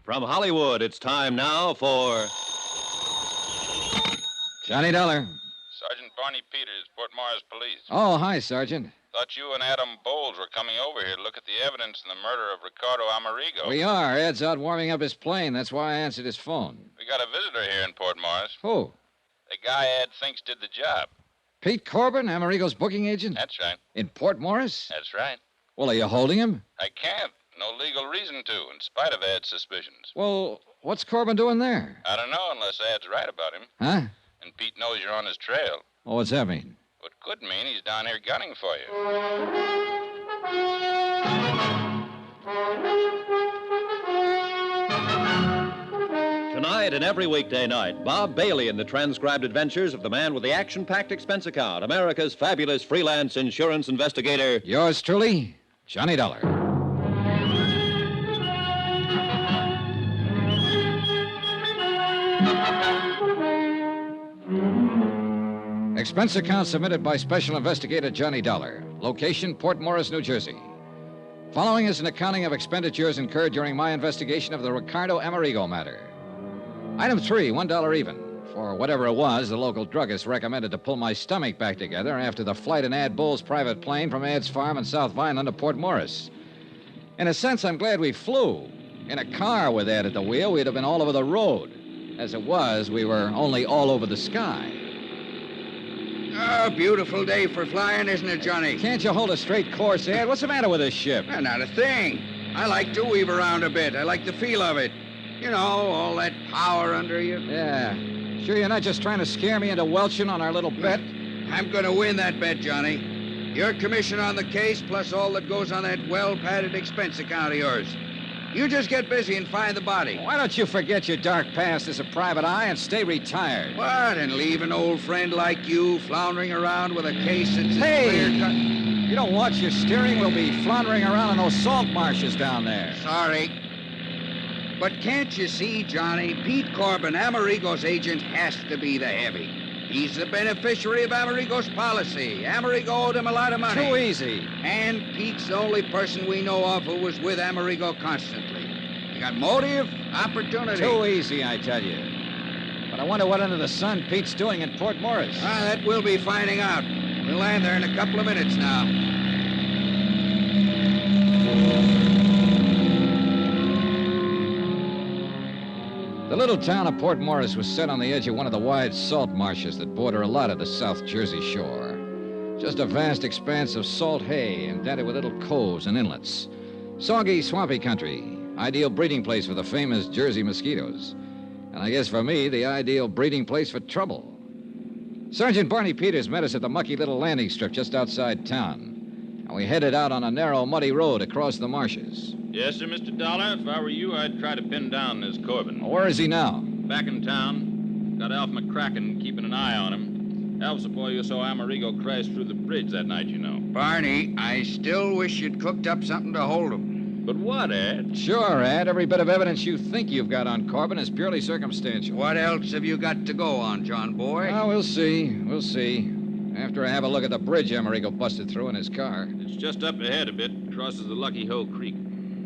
From Hollywood, it's time now for... Johnny Dollar. Sergeant Barney Peters, Port Morris Police. Oh, hi, Sergeant. Thought you and Adam Bowles were coming over here to look at the evidence in the murder of Ricardo Amerigo. We are. Ed's out warming up his plane. That's why I answered his phone. We got a visitor here in Port Morris. Who? The guy Ed thinks did the job. Pete Corbin, Amerigo's booking agent? That's right. In Port Morris? That's right. Well, are you holding him? I can't. No legal reason to, in spite of Ed's suspicions. Well, what's Corbin doing there? I don't know unless Ed's right about him. Huh? And Pete knows you're on his trail. Well, what's that mean? What could mean he's down here gunning for you. Tonight and every weekday night, Bob Bailey in the transcribed adventures of the man with the action-packed expense account, America's fabulous freelance insurance investigator. Yours truly, Johnny Dollar. Expense account submitted by Special Investigator Johnny Dollar. Location, Port Morris, New Jersey. Following is an accounting of expenditures incurred during my investigation of the Ricardo Amerigo matter. Item 3, $1 even. For whatever it was, the local druggist recommended to pull my stomach back together after the flight in Ad Bull's private plane from Ad's farm in South Vineland to Port Morris. In a sense, I'm glad we flew. In a car with Ed at the wheel, we'd have been all over the road. As it was, we were only all over the sky. Oh, beautiful day for flying, isn't it, Johnny? Can't you hold a straight course, Ed? What's the matter with this ship? Not a thing. I like to weave around a bit. I like the feel of it. You know, all that power under you. Yeah. Sure you're not just trying to scare me into welching on our little bet? I'm going to win that bet, Johnny. Your commission on the case, plus all that goes on that well-padded expense account of yours. You just get busy and find the body. Why don't you forget your dark past as a private eye and stay retired? What, and leave an old friend like you floundering around with a case that's... Hey! You don't watch your steering, we'll be floundering around in those salt marshes down there. Sorry. But can't you see, Johnny, Pete Corbin, Amerigo's agent, has to be the heavy. He's the beneficiary of Amerigo's policy. Amerigo owed him a lot of money. Too easy. And Pete's the only person we know of who was with Amerigo constantly. You got motive, opportunity. Too easy, I tell you. But I wonder what under the sun Pete's doing in Port Morris. That we'll be finding out. We'll land there in a couple of minutes now. The little town of Port Morris was set on the edge of one of the wide salt marshes that border a lot of the South Jersey shore. Just a vast expanse of salt hay indented with little coves and inlets. Soggy, swampy country. Ideal breeding place for the famous Jersey mosquitoes. And I guess for me, the ideal breeding place for trouble. Sergeant Barney Peters met us at the mucky little landing strip just outside town. And we headed out on a narrow, muddy road across the marshes. Yes, sir, Mr. Dollar. If I were you, I'd try to pin down this Corbin. Where is he now? Back in town. Got Alf McCracken keeping an eye on him. Alf's the boy you saw Amerigo crash through the bridge that night, you know. Barney, I still wish you'd cooked up something to hold him. But what, Ed? Sure, Ed. Every bit of evidence you think you've got on Corbin is purely circumstantial. What else have you got to go on, John boy? Oh, we'll see. We'll see. After I have a look at the bridge Amerigo busted through in his car. It's just up ahead a bit. Crosses the Lucky Hoe Creek.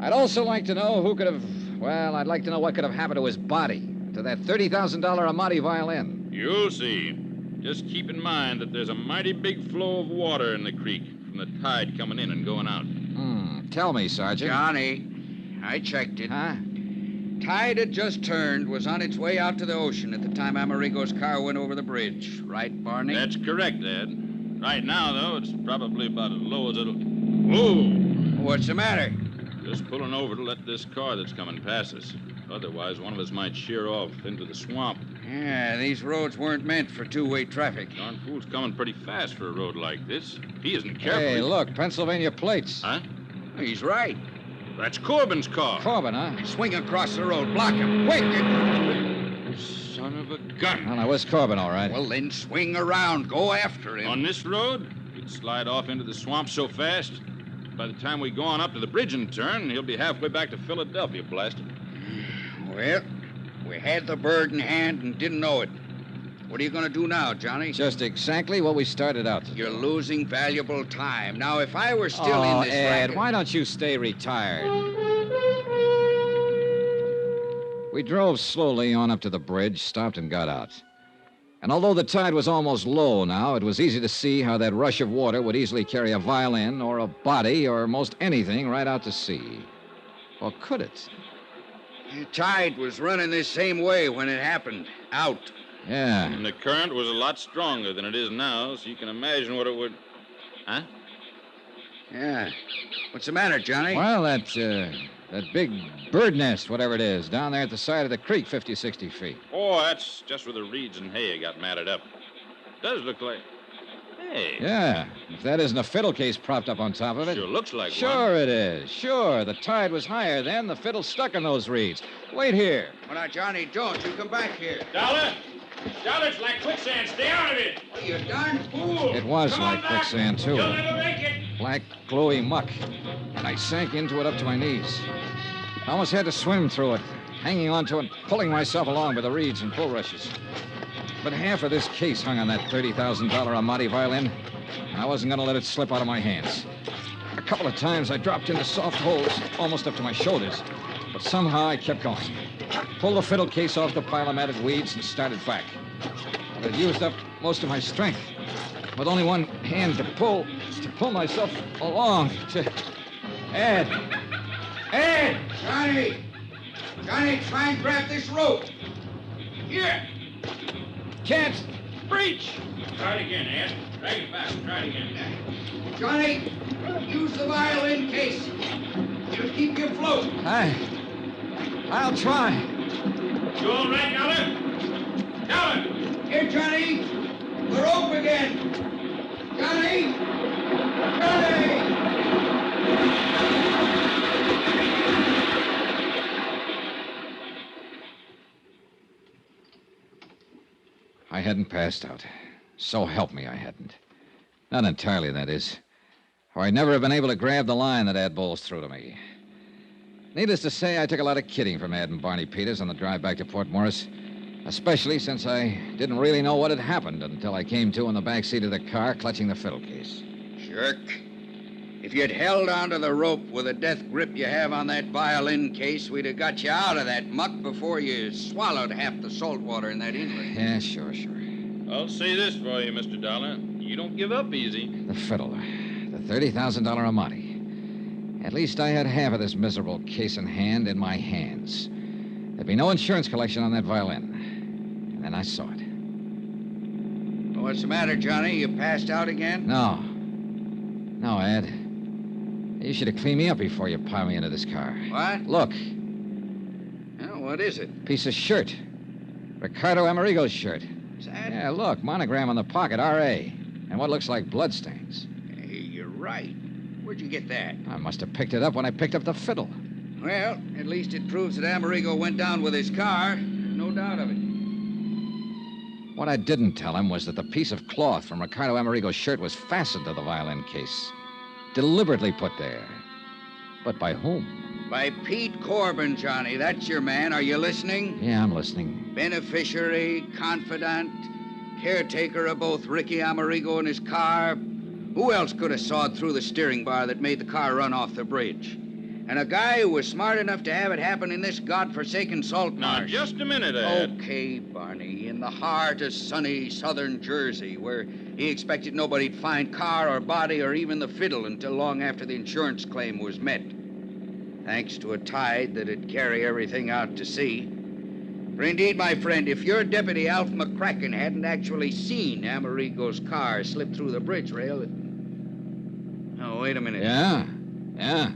I'd also like to know who could have... Well, I'd like to know what could have happened to his body. To that $30,000 Amati violin. You'll see. Just keep in mind that there's a mighty big flow of water in the creek from the tide coming in and going out. Tell me, Sergeant. Johnny, I checked it. Huh? Tide had just turned, was on its way out to the ocean at the time Amerigo's car went over the bridge. Right, Barney? That's correct, Ed. Right now, though, it's probably about as low as it'll... Whoa! What's the matter? Just pulling over to let this car that's coming past us. Otherwise, one of us might sheer off into the swamp. Yeah, these roads weren't meant for two-way traffic. Darn fool's coming pretty fast for a road like this. If he isn't careful... Hey, look, Pennsylvania plates. Huh? He's right. That's Corbin's car. Corbin, huh? Swing across the road. Block him. Quick! Son of a gun. Oh, no, where's Corbin, all right? Well, then swing around. Go after him. On this road, he'd slide off into the swamp so fast. By the time we go on up to the bridge and turn, he'll be halfway back to Philadelphia, blast him. Well, we had the bird in hand and didn't know it. What are you going to do now, Johnny? Just exactly what we started out to do. You're losing valuable time. Now, if I were still in this Ed, racket... why don't you stay retired? We drove slowly on up to the bridge, stopped and got out. And although the tide was almost low now, it was easy to see how that rush of water would easily carry a violin or a body or most anything right out to sea. Or could it? The tide was running this same way when it happened. Out. Yeah. And the current was a lot stronger than it is now, so you can imagine what it would... Huh? Yeah. What's the matter, Johnny? Well, that big bird nest, whatever it is, down there at the side of the creek, 50, 60 feet. Oh, that's just where the reeds and hay got matted up. It does look like... Hey. Yeah, if that isn't a fiddle case propped up on top of it. Sure looks like one. Sure it is. Sure, the tide was higher then. The fiddle's stuck in those reeds. Wait here. Well, now, Johnny, don't you come back here. Dollar! Dollar, it's like quicksand. Stay out of it. Oh, you darn fool. It was Come like on back. quicksand, too. You'll never make it. Black, gluey muck. And I sank into it up to my knees. I almost had to swim through it, hanging onto it, pulling myself along by the reeds and bulrushes. But half of this case hung on that $30,000 Amati violin, and I wasn't going to let it slip out of my hands. A couple of times I dropped into soft holes, almost up to my shoulders, but somehow I kept going. Pulled the fiddle case off the pile of matted weeds and started back. But I'd used up most of my strength. With only one hand to pull myself along, to... Ed! Johnny! Johnny, try and grab this rope. Here! Can't reach! Try it again, Ed. Drag it back. Try it again. Johnny, use the violin case. It'll keep you afloat. I'll try. You all right, Dollar? Dollar! Here, Johnny. The rope again. Johnny! Johnny! I hadn't passed out. So help me, I hadn't. Not entirely, that is. Or I'd never have been able to grab the line that Ad Bowles threw to me. Needless to say, I took a lot of kidding from Ad and Barney Peters on the drive back to Port Morris, especially since I didn't really know what had happened until I came to in the back seat of the car, clutching the fiddle case. Jerk. If you'd held onto the rope with the death grip you have on that violin case, we'd have got you out of that muck before you swallowed half the salt water in that inlet. Yeah, sure. I'll say this for you, Mr. Dollar. You don't give up easy. The fiddle. The $30,000 Amati. At least I had half of this miserable case in hand in my hands. There'd be no insurance collection on that violin. And then I saw it. Well, what's the matter, Johnny? You passed out again? No, Ed. You should have cleaned me up before you piled me into this car. What? Look, Oh, what is it? piece of shirt. Ricardo Amerigo's shirt. Is that? Yeah, look, monogram on the pocket, R.A. And what looks like bloodstains. Hey, you're right. Where'd you get that? I must have picked it up when I picked up the fiddle. Well, at least it proves that Amerigo went down with his car. No doubt of it. What I didn't tell him was that the piece of cloth from Ricardo Amerigo's shirt was fastened to the violin case. Deliberately put there. But by whom? By Pete Corbin, Johnny. That's your man. Are you listening? Yeah, I'm listening. Beneficiary, confidant, caretaker of both Ricky Amerigo and his car. Who else could have sawed through the steering bar that made the car run off the bridge? And a guy who was smart enough to have it happen in this godforsaken salt Now, marsh. just a minute, Ed. Okay, Barney, in the heart of sunny southern Jersey, where he expected nobody'd find car or body or even the fiddle until long after the insurance claim was met. Thanks to a tide that'd carry everything out to sea. For indeed, my friend, if your deputy, Alf McCracken, hadn't actually seen Amerigo's car slip through the bridge rail... Oh, wait a minute. Yeah.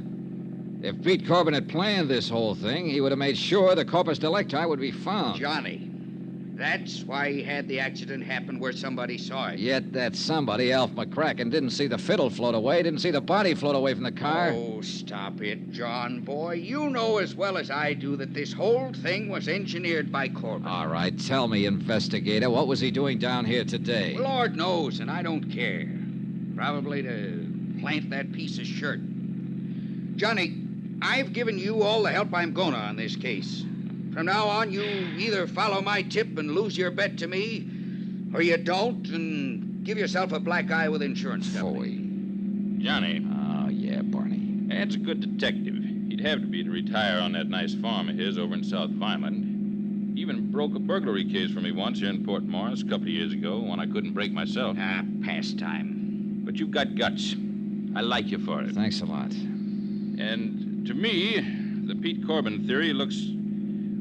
If Pete Corbin had planned this whole thing, he would have made sure the corpus delicti would be found. Johnny, that's why he had the accident happen where somebody saw it. Yet that somebody, Alf McCracken, didn't see the fiddle float away, didn't see the body float away from the car. Oh, stop it, John, boy. You know as well as I do that this whole thing was engineered by Corbin. All right, tell me, investigator, what was he doing down here today? Lord knows, and I don't care. Probably to plant that piece of shirt. Johnny, I've given you all the help I'm gonna on this case. From now on, you either follow my tip and lose your bet to me, or you don't and give yourself a black eye with insurance company. Phooey. Johnny, Oh, yeah, Barney. Ed's a good detective. He'd have to be to retire on that nice farm of his over in South Vineland. He even broke a burglary case for me once here in Port Morris a couple of years ago, one I couldn't break myself. Pastime. But you've got guts. I like you for it. Thanks a lot. And to me, the Pete Corbin theory looks,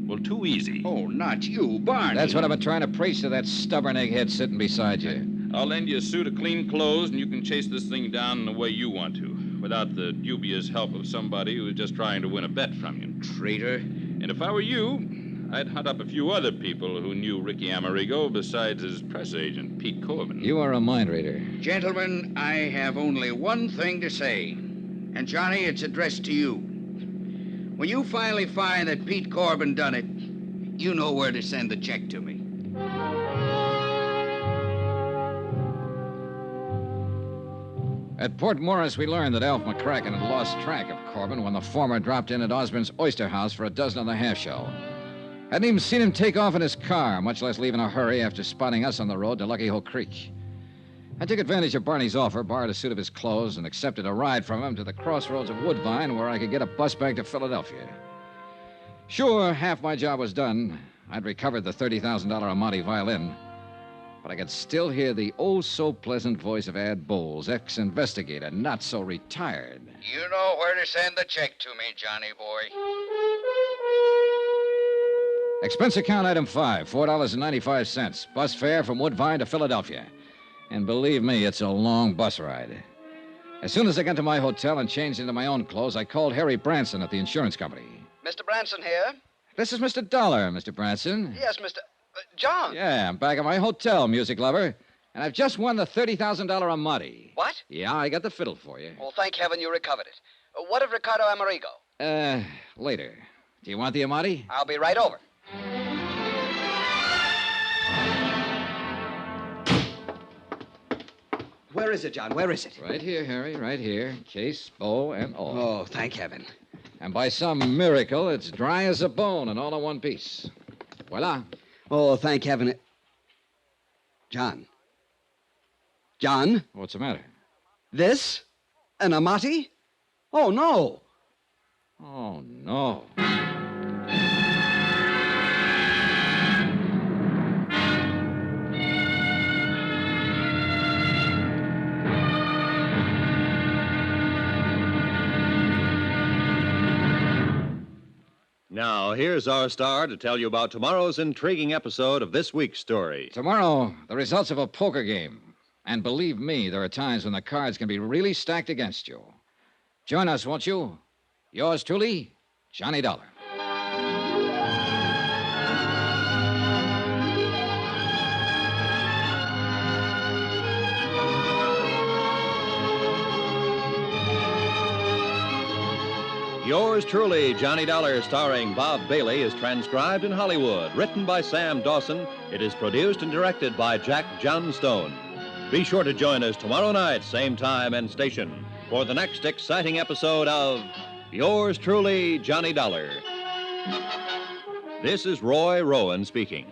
well, too easy. Oh, not you, Barney. That's what I've been trying to preach to that stubborn egghead sitting beside you. I'll lend you a suit of clean clothes, and you can chase this thing down the way you want to, without the dubious help of somebody who's just trying to win a bet from you. Traitor. And if I were you, I'd hunt up a few other people who knew Ricky Amerigo besides his press agent, Pete Corbin. You are a mind reader. Gentlemen, I have only one thing to say. And, Johnny, it's addressed to you. When you finally find that Pete Corbin done it, you know where to send the check to me. At Port Morris, we learned that Alf McCracken had lost track of Corbin when the former dropped in at Osborne's Oyster House for a dozen and a half show. Hadn't even seen him take off in his car, much less leave in a hurry after spotting us on the road to Lucky Hole Creek. I took advantage of Barney's offer, borrowed a suit of his clothes, and accepted a ride from him to the crossroads of Woodbine where I could get a bus back to Philadelphia. Sure, half my job was done. I'd recovered the $30,000 Amati violin. But I could still hear the oh-so-pleasant voice of Ad Bowles, ex-investigator, not so retired. You know where to send the check to me, Johnny boy. Expense account item 5, $4.95. Bus fare from Woodbine to Philadelphia. And believe me, it's a long bus ride. As soon as I got to my hotel and changed into my own clothes, I called Harry Branson at the insurance company. Mr. Branson here? This is Mr. Dollar, Mr. Branson. Yes, Mr. John. Yeah, I'm back at my hotel, music lover. And I've just won the $30,000 Amati. What? Yeah, I got the fiddle for you. Well, thank heaven you recovered it. What of Ricardo Amerigo? Later. Do you want the Amati? I'll be right over. Where is it, John? Where is it? Right here, Harry, right here. Case, bow, and all. Oh, thank heaven. And by some miracle, it's dry as a bone and all in one piece. Voila. Oh, thank heaven. John. John? What's the matter? This? An Amati? Oh, no. Oh, no. Now, here's our star to tell you about tomorrow's intriguing episode of this week's story. Tomorrow, the results of a poker game. And believe me, there are times when the cards can be really stacked against you. Join us, won't you? Yours truly, Johnny Dollar. Yours truly, Johnny Dollar, starring Bob Bailey, is transcribed in Hollywood. Written by Sam Dawson, it is produced and directed by Jack Johnstone. Be sure to join us tomorrow night, same time and station, for the next exciting episode of Yours truly, Johnny Dollar. This is Roy Rowan speaking.